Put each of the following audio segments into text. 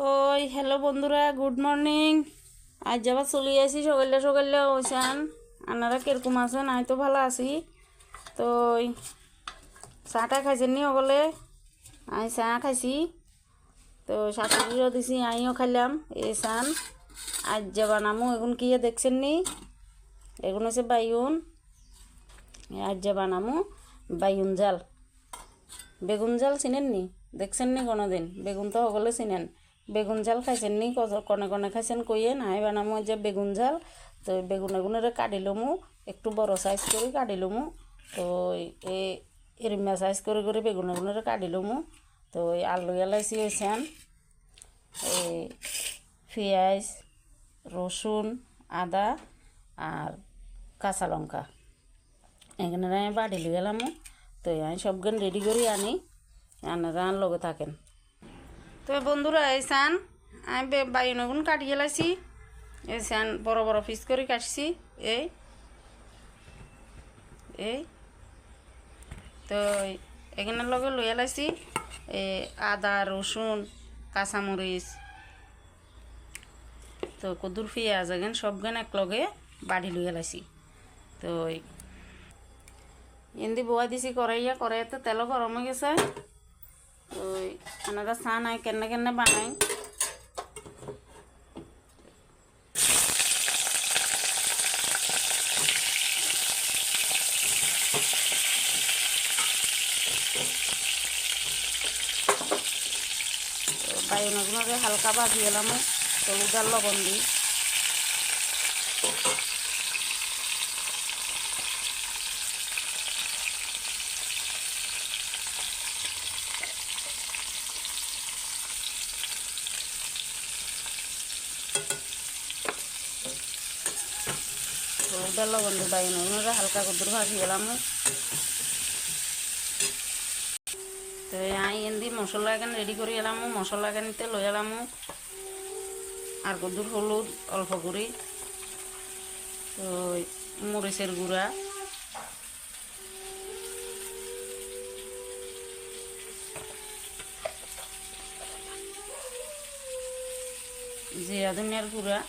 ওই হ্যালো বন্ধুরা, good morning. আজ যাবার চলে আসি সকালে সকালে ওইসান। আপনারা কিরকম আছেন? আমি তো ভালো আছি। তো ওই চাটা খাইছেন নি সকলে? আমি চা খাইছি। তো শাশুড়িও দিছি, আমিও খাইলাম। এই চান আজ যা বানামো এখন কি দেখছেন নি? এখন হচ্ছে বাইগুন। আজ যা বানামো বাইগুন জাল। বেগুন জাল চিনেন নি? দেখছেন নি কোনো দিন? বেগুন তো সকলে চিনেন। বেগুন জাল খাইছেন নি? কনে কনে খাইছেন কইয়ে নাই বানামো যে বেগুন জাল। তো বেগুন এগুনেরে কাটি লমু, একটু বড় সাইজ করে কাটি লমু। তো এই এরিমা সাইজ করে করে বেগুন এগুনেরে কাটি লমু। তো ওই আলু এলাইছি হয়েছেন, এই পেঁয়াজ, রসুন, আদা আর কাঁচা লঙ্কা এখানে আমি বাড়ি লিয়ে গেলাম। তো আমি সবগান রেডি করে আনি, আপনারা লগে থাকেন। তো বন্ধুরা এই চান আমি বাইগুন কাটিয়ে লাইছি। এই চান বড় বড় পিস করে কাটছি। এই এই তো এখানে লগে লইয়া লাইছি আদা, রসুন, কাঁচামরিচ, তো কদুর পেঁয়াজ এখান সবগান এক লগে বাড়ি লইয়া লাইছি। তো এমনি বোয়া দিছি কড়াইয়া, কড়াইয়াতে তেলও গরম হয়ে গেছে। তো আপনারা চা নাই কেনে কেনে বানাই। বাইগুনগুলোকে হালকা ভাজি এলাম হলুদ আর লবণ দিই। হলুদ আর লবণ দিই বাইগুনগুলোকে হালকা কুদুর ভাজি এলাম। তো আমি এমনি মশলা এখানে রেডি করে এলাম। মশলা এখানিতে লই এলাম আর কুদুর হলুদ অল্প করে, তো মরিচের গুঁড়া, জিরা ধনিয়ার গুঁড়া।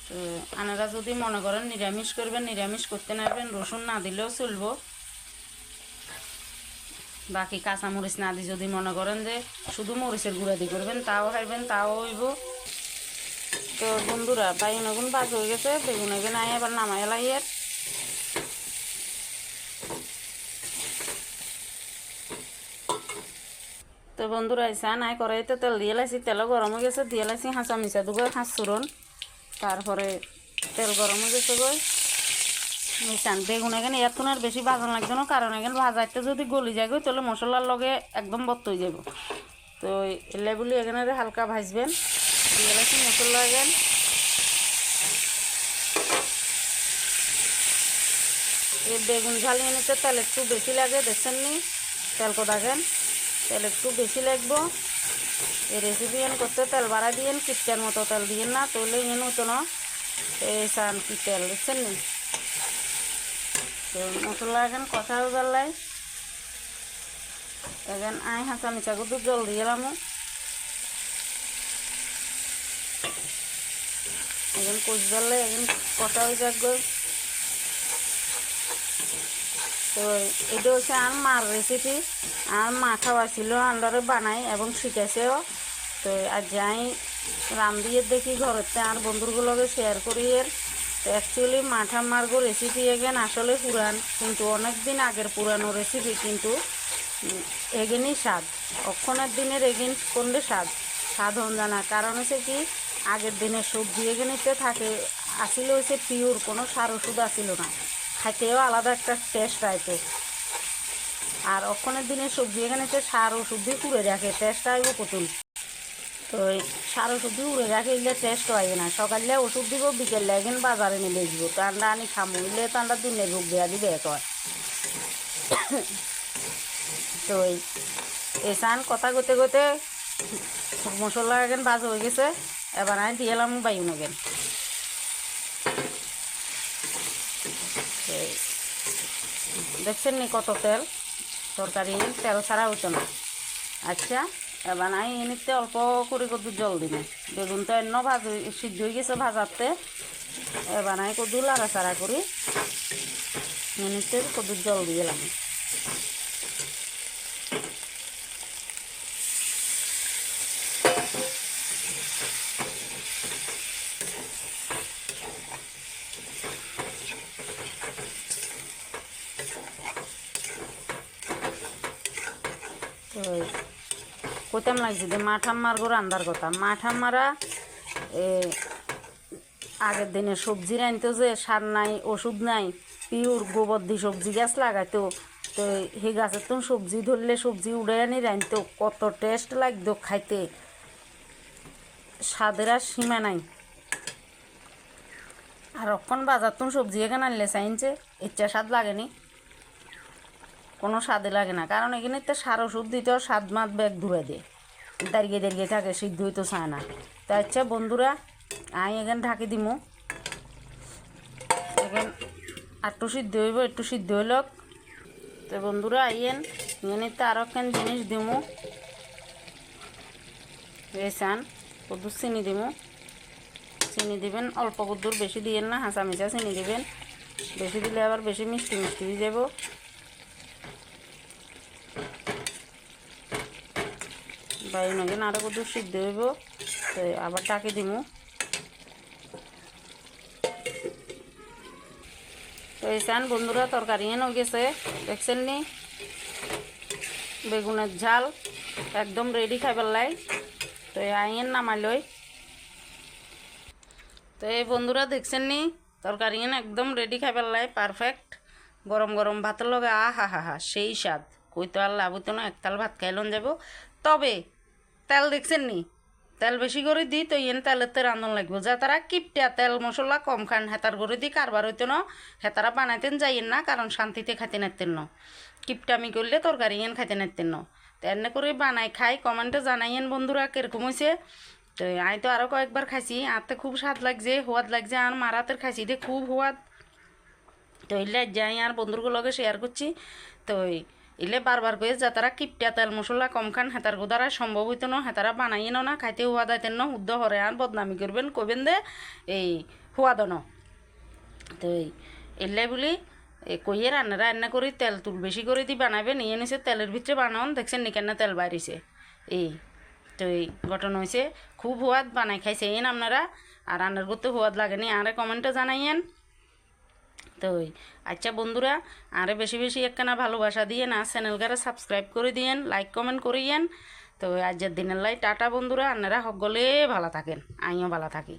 তো আপনারা যদি মনে করেন নিরামিষ করবেন, নিরামিষ করতে নারবেন, রসুন না দিলেও চলবো। বাকি কাঁচামরিচ না দিয়ে যদি মনে করেন যে শুধু মরিচের গুঁড়া দিয়ে করবেন তাও খাইবেন, তাও হইব। তো বন্ধুরা বাইগুন এখন ভাজ হয়ে গেছে, বেগুন এখানে আই এবার নামাই লাইয়ের। তো বন্ধুরা আইসা নাই কড়াইতে তেল দিয়ে লাইছি, তেলও গরম হয়ে গেছে, দিয়ে লাইছি হাঁচা মিশা দুগো হাঁসুরন। তারপরে তেল গরম হয়ে গেছে গই মিশান বেগুন এখানে এখন আর বেশি ভাজন লাগবে না, কারণ এখানে ভাজাইতে যদি গলি যায় গই তাহলে মশলার লগে একদম বত্ত হয়ে যাব। তো লেবুলি এখানে হালকা ভাজবেন, দিয়ে লাইছি মশলা এখান। এই বেগুন ঝালিয়ে নিতে তেল একটু বেশি লাগে, দেখছেন নি? তেল কোদাকেন তেল একটু বেশি লাগবো। এই রেসিপি এন করতে তেল বাড়া দিয়েন, কিটকার মতো তেল দিয়েন না, তাহলে এন হতো না। এই চান কি তেল দেখছেন নি? তো মশলা এখন কষা জ্বালাই এখন আই হাঁচা মিচা গুলো জল দিয়ে এলাম। এখন কষ জ্বালাই এখন কষা হয়ে যাক। তো এটা হচ্ছে আর মার রেসিপি, আর মা খাওয়াছিল আন্ডারে বানাই এবং শিখেছেও। তো আজ যাই রান্ধিয়ে দেখি ঘরেতে আর বন্ধুগুলোকে শেয়ার করি। এর তো অ্যাকচুয়ালি মাঠা মার্গো রেসিপি এগেন আসলে পুরান, কিন্তু অনেক দিন আগের পুরানো রেসিপি, কিন্তু এগেনই স্বাদ। অক্ষণের দিনের এগেন করলে স্বাদ হন জানা। কারণ হচ্ছে কি আগের দিনের সবজি এগেনিতে থাকে আসিল হচ্ছে পিওর, কোনো সার ওষুধ আসিল না, খাইতেও আলাদা একটা টেস্ট আইতে। আর অক্ষণের দিনের সবজি এখানে সার ওষুধ দিয়ে উড়ে রাখে, টেস্ট আইব কতুল। তো সার ওষুধ দিয়ে উড়ে রাখে এলে টেস্ট হয় না। সকালে ওষুধ দিব, বিকেলে এখন বাজারে নিয়ে আসব, ঠান্ডা আনি খামো, এলে ঠান্ডা দিনের রোগ দেওয়া দিবে এক হয়। তো এই চান কথা করতে করতে মশলা এখন বাজ হয়ে গেছে, এবার আমি দিয়ে এলাম বাইগুন এখন। দেখছেন নি কত তেল? তরকারি তেল ছাড়া হতো না। আচ্ছা বানাই এনিতে অল্প করে কদু জল দিবে বেগুন তো এন্ন ভাজ সিদ্ধ হয়ে গেছে ভাজাতে বানাই কদু লাড়াচাড়া করি এনিতে কদুর জল দিয়ে লাগে কইতাম লাগছে যে মা ঠাম্মার গো রান্দার কথা মা ঠাম্মারা আগের দিনে সবজি রাঁধতো যে সার নাই ওষুধ নাই পিওর গোবর দিয়ে সবজি গাছ লাগাইতো তো সেই গাছের তো সবজি ধরলে সবজি উড়ে আনি রাঁধতো কত টেস্ট লাগতো খাইতে স্বাদের আর সীমা নাই আর অক্ষণ বাজার তো সবজি এখানে আনলে চাইছে ইচ্ছা স্বাদ লাগেনি কোনো স্বাদে লাগে না কারণ এখানে তো সার ওষুধ দিতেও স্বাদ মাত ব্যাগ ধুয়ে দেয় দাঁড়িয়ে দাঁড়িয়ে থাকে সিদ্ধ হইতো চায় না তো আচ্ছা বন্ধুরা আমি এখানে ঢাকি দিমু এখন একটু সিদ্ধ হইব একটু সিদ্ধ হইলক তো বন্ধুরা আইয়েন এখানে তো আরও একখান জিনিস দিমু চান কদ্দুর চিনি দিমু চিনি দিবেন অল্প কদ্দুর বেশি দিয়েন না হাঁচা মিচা চিনি দিবেন বেশি দিলে আবার বেশি মিষ্টি মিষ্টি হয়ে যাব বাইরে নাকি আরও কদ্দুর সিদ্ধ হইব তো আবার ঢাকি দিমু তো এই চান বন্ধুরা তরকারি এনে গেছে দেখছেন নি বেগুনের ঝাল একদম রেডি খাইবার লাই তো আইন নামাইলই তো এই বন্ধুরা দেখছেন নি তরকারি এনে একদম রেডি খাইবার লাই পারফেক্ট গরম গরম ভাতের লগে আহা হা হা সেই স্বাদ কই তো আর লাভ হইতো না একতাল ভাত খাইলন যাব তবে তেল দেখছেন নি তেল বেশি করে দিই তো ইয়েন তেলের রান্ধন লাগবে যা তারা কিপটা তেল মশলা কম খান হেতার করে দিই কারবার হইতো না হেতারা বানাইতেন যাইয়েন না কারণ শান্তিতে খাইতে নাইতেন না কিপটামি করলে তরকারি ইয়েন খাইতে নাইতেন না তো এনে করে বানাই খাই কমেন্টে জানাইয়েন বন্ধুরা কিরকম হয়েছে তো আমি তো আরও কয়েকবার খাইছি আরতে খুব স্বাদ লাগছে সোয়াদ লাগছে আর মারাতের খাইছি দে খুব সোয়াদ তো এলে যাই আর বন্ধুগুলোর লগে শেয়ার করছি তো এলে বারবার করে যা তারা কিপটা তেল মশলা কম খান হেতার গোদারা সম্ভব হইতো না হেতারা বানাইয়েন না খাইতে সোয়াদ আইতেন না শুদ্ধ হরে আর বদনামি করবেন কবেন দে এই সোয়াদ ন তো এলে বলি কইয়ে রান্নারা রান্না করি তেল তুল বেশি করে দি বানাবেন নিয়ে নিছে তেলের ভিতরে বানান দেখছেন নি কেন তেল বাইরেছে এই তো এই ঘটনা হয়েছে খুব সোয়াদ বানাই খাইছে এন আপনারা আর রান্নার করতে সোয়াদ লাগেনি আরে কমেন্টে জানাইয়েন তো আচ্ছা বন্ধুরা আরে বেশি বেশি একখানা ভালোবাসা দিয়ে না চ্যানেলগারে সাবস্ক্রাইব করে দিয়েন লাইক কমেন্ট করিয়েন তো আজকের দিনের লাই টাটা বন্ধুরা আপনারা সকলে ভালো থাকেন আমিও ভালো থাকি।